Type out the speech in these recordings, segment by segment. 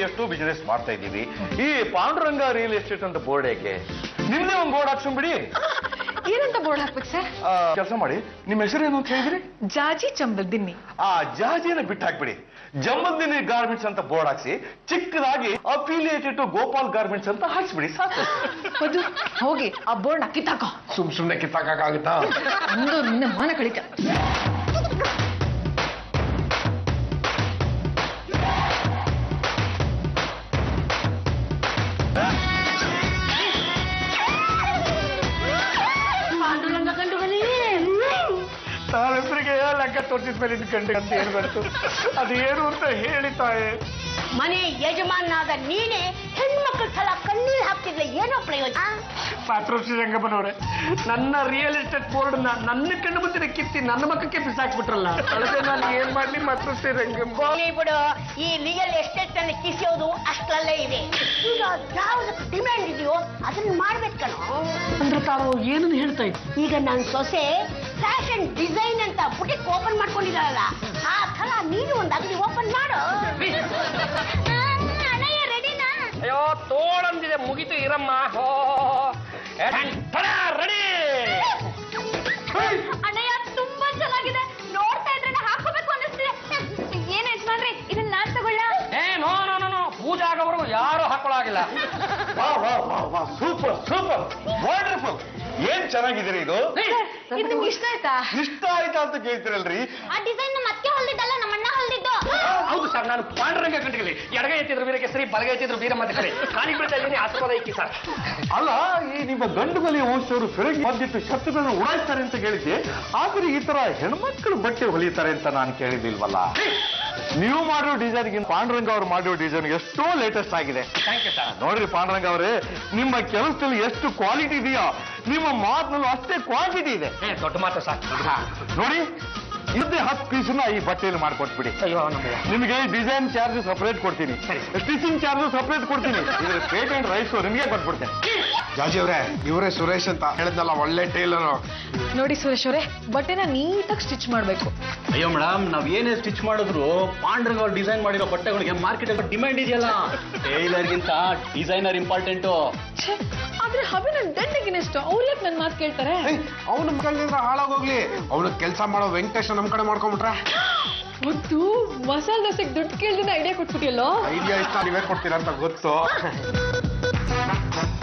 ಎಷ್ಟು ಬಿಸಿನೆಸ್ ಮಾಡ್ತಾ ಇದ್ದೀವಿ. ಈ ಪಾಂಡುರಂಗ ರಿಯಲ್ ಎಸ್ಟೇಟ್ ಅಂತ ಬೋರ್ಡ್ ಯಾಕೆ? ನಿಮ್ದೇ ಒಂದು ಬೋರ್ಡ್ ಹಾಕ್ಸ್ಕೊಂಡ್ಬಿಡಿ. ಏನಂತ ಬೋರ್ಡ್ ಹಾಕ್ಬೇಕು ಸರ್? ಕೆಲಸ ಮಾಡಿ, ನಿಮ್ಮ ಹೆಸರೇನು ಅಂತ ಹೇಳಿದ್ರಿ? ಜಾಜಿ ಚಂಬಲ್ದಿನ್ನಿ. ಆ ಜಾಜಿನ ಬಿಟ್ಟು ಹಾಕ್ಬಿಡಿ, ಜಂಬಲ್ದಿನ್ನಿ ಗಾರ್ಮೆಂಟ್ಸ್ ಅಂತ ಬೋರ್ಡ್ ಹಾಕ್ಸಿ ಚಿಕ್ಕದಾಗಿ ಅಫಿಲಿಯೇಟೆಡ್ ಟು ಗೋಪಾಲ್ ಗಾರ್ಮೆಂಟ್ಸ್ ಅಂತ ಹಾಕ್ಸ್ಬಿಡಿ ಸಾಕು. ಹೌದು, ಹೋಗಿ ಆ ಬೋರ್ಡ್ ಕಿತ್ತಾಕೋ. ಸುಮ್ನೆ ಕಿತ್ತಾಕಾಗುತ್ತಾ? ಒಂದು ನಿನ್ನ ಮಾನ ಕಳಿತ. ತಾವೆಬ್ಬರಿಗೆ ಲೆಕ್ಕ ತೋರಿಸಿದ ಮೇಲೆ ಗಂಟೆ ಅಂತ ಏನು ಬಂತು? ಅದು ಏನು ಅಂತ ಹೇಳಿ ತಾಯಿ. ಮನೆ ಯಜಮಾನಾದ ನೀನೆ ಹೆಣ್ಮಕ್ಳ ಸಲ ಕಣ್ಣೀರು ಹಾಕ್ತಿದ್ರೆ ಏನೋ ಪ್ರಯೋಜನ? ಮಾತೃಶ್ರೀ ರಂಗಮ್ಮನವ್ರೆ, ನನ್ನ ರಿಯಲ್ ಎಸ್ಟೇಟ್ ಬೋರ್ಡ್ ನನ್ನ ಕಣ್ಣು ಮುಂದೆ ಕಿತ್ತಿ ನನ್ನ ಮಕ್ಕಕ್ಕೆ ಬಿಸಾಕ್ಬಿಟ್ರಲ್ಲ, ಅಳತೆ ನಾನು ಏನ್ ಮಾಡ್ಲಿ ಮಾತೃಶ್ರೀ ರಂಗಮ್ಮ? ಬಿಡು, ಈ ರಿಯಲ್ ಎಸ್ಟೇಟ್ ಅನ್ನು ಕಿಸಿಯೋದು ಅಷ್ಟರಲ್ಲೇ ಇದೆ. ಈಗ ಯಾವ್ದಕ್ಕೆ ಡಿಮ್ಯಾಂಡ್ ಇದೆಯೋ ಅದನ್ನ ಮಾಡ್ಬೇಕು ಕಣೋ. ಅಂದ್ರೆ ತಾವು ಏನನ್ನು ಹೇಳ್ತಾ ಇದ್ದೆ? ಈಗ ನನ್ನ ಸೊಸೆ ಫ್ಯಾಷನ್ ಡಿಸೈನ್ ಅಂತ ಬುಟಿಕ್ ಓಪನ್ ಮಾಡ್ಕೊಂಡಿದ್ದಾಳಲ್ಲ, ಆ ಥರ ನೀನು ಒಂದು ಅಂಗಡಿ ಓಪನ್ ಮಾಡು. ರೆಡಿನಾ? ಅಯ್ಯೋ ತೋಳಂದಿದೆ, ಮುಗಿತು ಇರಮ್ಮ. ರೆಡಿ. ಅಣ್ಣಯ್ಯ ತುಂಬಾ ಚೆನ್ನಾಗಿದೆ, ನೋಡ್ತಾ ಇದ್ರೆ ಹಾಕೋಬೇಕು ಅನ್ನಿಸ್ತಿದೆ. ಏನ್ ಯಜಮಾನ್ರಿ, ಇದನ್ನ ನಾನ್ ತಗೊಳ್ಳ? ನೋ ನೋ ನೋ ನೋ, ಪೂಜೆ ಆಗೋವರೆಗೂ ಯಾರು ಹಾಕೊಳ್ಳಾಗಿಲ್ಲ. Super super wonderful. ಏನ್ ಚೆನ್ನಾಗಿದ್ದೀರಿ ಇದು? ಇದು ನಿಮ್ಗೆ ಇಷ್ಟ ಆಯ್ತಾ? ಇಷ್ಟ ಆಯ್ತಾ ಅಂತ ಕೇಳ್ತೀರಲ್ರಿ? ಆ ಡಿಸೈನ್ ನಮ್ಮ ಅತ್ತೆ ಹೊಲ್ದಿದ್ದಲ್ಲ, ನಮ್ಮ ಅಣ್ಣ ಹೊಲ್ದಿದ್ದು. ಹೌದು ಸರ್, ನಾನು ಪಾಂಡುರಂಗ ಕಂಡಿರಲಿ. ಎಡಗೈ ಎತ್ತಿದ್ರು ವೀರಕೇಸರಿ, ಬಲಗೈ ಎತ್ತಿದ್ರು ವೀರಮದ ಕರೆ. ಕಾಲಿಗೆ ಬೀಳ್ತಾ ಇದ್ದೀನಿ, ಆಶೀರ್ವಾದ ಇಕ್ಕಿ ಸರ್. ಅಲ್ಲ, ಈ ನಿಮ್ಮ ಗಂಡು ಬಲಿಯ ವಂಶದವರು ಫಿರಂಗಿ ಬಂದಿಟ್ಟು ಶತ್ರುಗಳನ್ನು ಉಡಾಯಿಸ್ತಾರೆ ಅಂತ ಕೇಳಿದ್ದೆ, ಆದ್ರೆ ಈ ತರ ಹೆಣ್ಮಕ್ಳು ಬಟ್ಟೆ ಹೊಲಿತಾರೆ ಅಂತ ನಾನು ಕೇಳಿದಿಲ್ವಲ್ಲ. ನೀವು ಮಾಡಿರೋ ಡಿಸೈನ್ಗಿಂತ ಪಾಂಡುರಂಗ ಅವ್ರು ಮಾಡಿರೋ ಡಿಸೈನ್ ಎಷ್ಟೋ ಲೇಟೆಸ್ಟ್ ಆಗಿದೆ. Thank you sir. ನೋಡ್ರಿ ಪಾಂಡುರಂಗ ಅವರೇ, ನಿಮ್ಮ ಕೆಲಸದಲ್ಲಿ ಎಷ್ಟು ಕ್ವಾಲಿಟಿ ಇದೆಯೋ ನಿಮ್ಮ ಮಾತಿನಲ್ಲೂ ಅಷ್ಟೇ ಕ್ವಾಂಟಿಟಿ ಇದೆ. ದೊಡ್ಡ ಮಾತು ಸರ್. ನೋಡಿ, ಇದೇ 10 ಪೀಸನ್ನ ಈ ಬಟ್ಟೆಯಲ್ಲಿ ಮಾಡ್ಕೊಟ್ಬಿಡಿ. ಅಯ್ಯೋ, ನಿಮಗೆ ಡಿಸೈನ್ ಚಾರ್ಜ್ ಸಪರೇಟ್ ಕೊಡ್ತೀನಿ, ಸ್ಟಿಚಿಂಗ್ ಚಾರ್ಜ್ ಸಪರೇಟ್ ಕೊಡ್ತೀನಿ. ಇದ್ರ ಪೇಟೆಂಟ್ ರೈಸ್ ನಿಮಗೆ ಕೊಟ್ಬಿಡ್ತೇನೆ. ಜಾಜಿ ಅವರೇ, ಇವರೇ ಸುರೇಶ್ ಅಂತ ಹೇಳಿದ್ನಲ್ಲ, ಒಳ್ಳೆ ಟೈಲರು. ನೋಡಿ ಸುರೇಶ್ ಅವರೇ, ಬಟ್ಟೆನ ನೀಟಾಗಿ ಸ್ಟಿಚ್ ಮಾಡ್ಬೇಕು. ಅಯ್ಯೋ ಮೇಡಮ್, ನಾವ್ ಏನೇ ಸ್ಟಿಚ್ ಮಾಡಿದ್ರು ಪಾಂಡ್ರಂಗ್ ಅವ್ರು ಡಿಸೈನ್ ಮಾಡಿರೋ ಬಟ್ಟೆಗಳಿಗೆ ಮಾರ್ಕೆಟ್ ಅಲ್ಲಿ ಡಿಮ್ಯಾಂಡ್ ಇದೆಯಲ್ಲ. ಟೈಲರ್ಗಿಂತ ಡಿಸೈನರ್ ಇಂಪಾರ್ಟೆಂಟು. ಆದ್ರೆ ಹಬಿನ ದಂಡಗಿನೆಷ್ಟು, ಅವ್ರು ಯಾಕೆ ನನ್ ಮಾತು ಕೇಳ್ತಾರೆ? ಅವನ ಮಕ್ಕಳಿಂದ ಹಾಳಾಗೋಗ್ಲಿ, ಅವನು ಕೆಲಸ ಮಾಡೋ ವೆಂಕಟೇಶ್ ನಮ್ ಕಡೆ ಮಾಡ್ಕೊಂಡ್ಬಿಟ್ರೆ. ಗೊತ್ತು, ಮಸಾಲೆ ದೋಸೆಗೆ ದುಡ್ಡು ಕೇಳ್ದಿನ ಐಡಿಯಾ ಕೊಟ್ಬಿಟ್ಟಿಯಲ್ಲೋ. ಐಡಿಯಾ ಇಷ್ಟ ನೀವೇ ಕೊಡ್ತೀರಾ ಅಂತ ಗೊತ್ತು.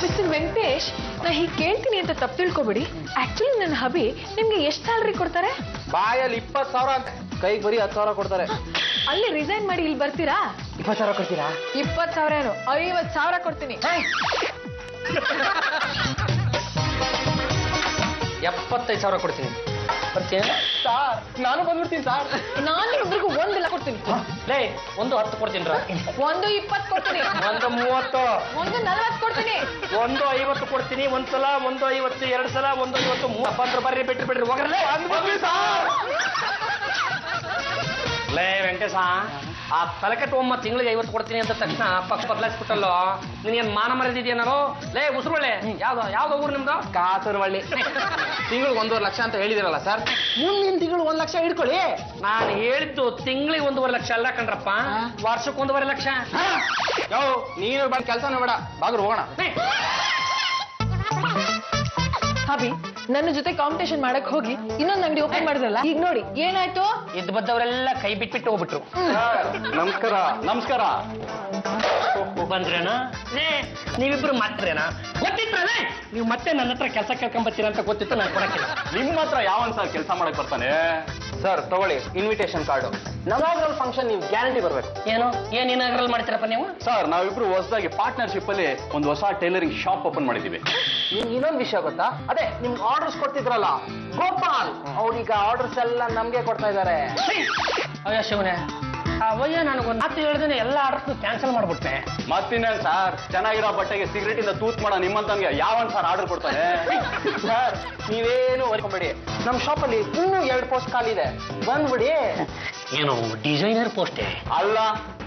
ಮಿಸ್ಟರ್ ವೆಂಕಟೇಶ್, ನಾ ಹೀಗೆ ಕೇಳ್ತೀನಿ ಅಂತ ತಪ್ಪು ತಿಳ್ಕೊಬೇಡಿ. ಆಕ್ಚುಲಿ ನನ್ನ ಹಬಿ ನಿಮ್ಗೆ ಎಷ್ಟು ಸ್ಯಾಲ್ರಿ ಕೊಡ್ತಾರೆ? ಬಾಯಲ್ಲಿ 20,000 ಅಂತ, ಕೈಗೆ ಬರೀ 10,000 ಕೊಡ್ತಾರೆ. ಅಲ್ಲಿ ರಿಸೈನ್ ಮಾಡಿ ಇಲ್ಲಿ ಬರ್ತೀರಾ? 20,000 ಕೊಡ್ತೀರಾ? 20,000 ಏನು, 50,000 ಕೊಡ್ತೀನಿ. 75,000 ಕೊಡ್ತೀನಿ. ಬರ್ತೀನಿ ಸಾರ್, ನಾನು ಬಂದ್ಬಿಡ್ತೀನಿ ಸಾರ್. ನಾನು ಇಬ್ಬರಿಗೂ 1 ಕೊಡ್ತೀನಿ. ಲೇ, ಒಂದು 10 ಕೊಡ್ತೀನಿ. 1 20 ಕೊಡ್ತೀನಿ. ಒಂದು 30, 1 40 ಕೊಡ್ತೀನಿ. ಒಂದು 50 ಕೊಡ್ತೀನಿ. ಒಂದ್ಸಲ, ಒಂದು 50, 2 ಸಲ, ಒಂದು 50, ಬಂದ್ರು ಬರ್ರಿ, ಬಿಟ್ರಿ ಹೋಗ್ರಲ್ಲೇ. ಲೇ ವೆಂಕಟೇಶ, ಆ ತಲೆಕೆ ತಗೊಂಬ ತಿಂಗಳಿಗೆ 50 ಕೊಡ್ತೀನಿ ಅಂತ ತಕ್ಷಣ ಪಕ್ಕ ಬದಲಾಯಿಸ್ಬಿಟ್ಟಲ್ಲೋ. ನೀನೇನ್ ಮಾನ ಮರೆದಿದ್ಯೇನಾರೋ? ಲೇ ಉಸುರುಳ್ಳೆ, ಯಾವ್ದು ಊರು ನಿಮ್ದು? ಕಾಸರವಳ್ಳಿ. ತಿಂಗಳಿಗೆ 1.5 ಲಕ್ಷ ಅಂತ ಹೇಳಿದಿರಲ್ಲ ಸರ್. ಮುಂದಿನ ತಿಂಗಳು 1 ಲಕ್ಷ ಹಿಡ್ಕೊಳ್ಳಿ. ನಾನು ಹೇಳಿದ್ದು ತಿಂಗಳಿಗೆ 1.5 ಲಕ್ಷ ಅಲ್ಲ ಕಣ್ರಪ್ಪ, ವರ್ಷಕ್ಕೆ 1.5 ಲಕ್ಷ. ಯಾವ ನೀನು ಬಂದು ಕೆಲಸನೂ ಬೇಡ, ಬಾಗ್ರು ಹೋಗೋಣ. ಹಬಿ, ನನ್ನ ಜೊತೆ ಕಾಂಪಿಟೇಷನ್ ಮಾಡಕ್ ಹೋಗಿ ಇನ್ನೊಂದು ಅಂಗಡಿ ಓಪನ್ ಮಾಡಿದ್ರಲ್ಲ, ಈಗ ನೋಡಿ ಏನಾಯ್ತು? ಇದ್ ಬದ್ದವರೆಲ್ಲ ಕೈ ಬಿಟ್ಬಿಟ್ಟು ಹೋಗ್ಬಿಟ್ರು. ನಮಸ್ಕಾರ. ನಮಸ್ಕಾರ. ಬಂದ್ರೇನಾ? ನೀವಿಬ್ರು ಮಾತ್ರೇನಾ? ಗೊತ್ತಿತ್ರನೇ ನೀವು ಮತ್ತೆ ನನ್ನ ಹತ್ರ ಕೆಲಸ ಕೇಳ್ಕೊಂಬತ್ತೀರ ಅಂತ ಗೊತ್ತಿತ್ತು, ನಾನು ಕೊಡಕ್ಕಿಲ್ಲ. ನಿಮ್ಮ ಹತ್ರ ಯಾವನ್ ಸರ್ ಕೆಲಸ ಮಾಡಕ್ ಬರ್ತಾನೆ? ಸರ್ ತಗೊಳ್ಳಿ ಇನ್ವಿಟೇಷನ್ ಕಾರ್ಡು. ನವರಾತ್ರಿ ಫಂಕ್ಷನ್ ನೀವು ಗ್ಯಾರಂಟಿ ಬರ್ಬೇಕು. ಏನ್ ಏನಾಗ್ರಲ್ಲಿ ಮಾಡ್ತೀರಪ್ಪ ನೀವು? ಸರ್, ನಾವಿಬ್ರು ಹೊಸದಾಗಿ ಪಾರ್ಟ್ನರ್ಶಿಪ್ ಅಲ್ಲಿ ಒಂದು ಹೊಸ ಟೈಲರಿಂಗ್ ಶಾಪ್ ಓಪನ್ ಮಾಡಿದೀವಿ. ಇನ್ನೊಂದು ವಿಷಯ ಗೊತ್ತಾ? ಅದೇ ನಿಮ್ಗೆ ಆರ್ಡರ್ಸ್ ಕೊಡ್ತಿದ್ರಲ್ಲ ಗೋಪಾಲ್, ಅವ್ರೀಗ ಆರ್ಡರ್ಸ್ ಎಲ್ಲ ನಮ್ಗೆ ಕೊಡ್ತಾ ಇದಾರೆ. ಅಯ್ಯೋ ಶಿವನೇ, ಅವಯ್ಯ ನನಗೊಂದು ಮಾತು ಹೇಳಿದ್ರೆ ಎಲ್ಲ ಆರ್ಡರ್ಸ್ ಕ್ಯಾನ್ಸಲ್ ಮಾಡ್ಬಿಟ್ಟೆ. ಮತ್ತಿನ್ನೇನು ಸರ್, ಚೆನ್ನಾಗಿರೋ ಬಟ್ಟೆಗೆ ಸಿಗರೇಟ್ ಇಂದ ತೂತ್ ಮಾಡೋ ನಿಮ್ಮಂತಂಗೆ ಯಾವನ್ ಸರ್ ಆರ್ಡರ್ ಕೊಡ್ತಾನೆ? ಸರ್, ನೀವೇನು ವರ್ಕೊಂಬಿಡಿ, ನಮ್ ಶಾಪ್ ಅಲ್ಲಿ ಇನ್ನೂ 2 ಪೋಸ್ಟ್ ಖಾಲಿ ಇದೆ, ಬಂದ್ಬಿಡಿ. ಏನು ಡಿಸೈನರ್ ಪೋಸ್ಟೇ? ಅಲ್ಲ,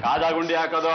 ಕಾಜಾ ಗುಂಡಿ ಹಾಕೋದು.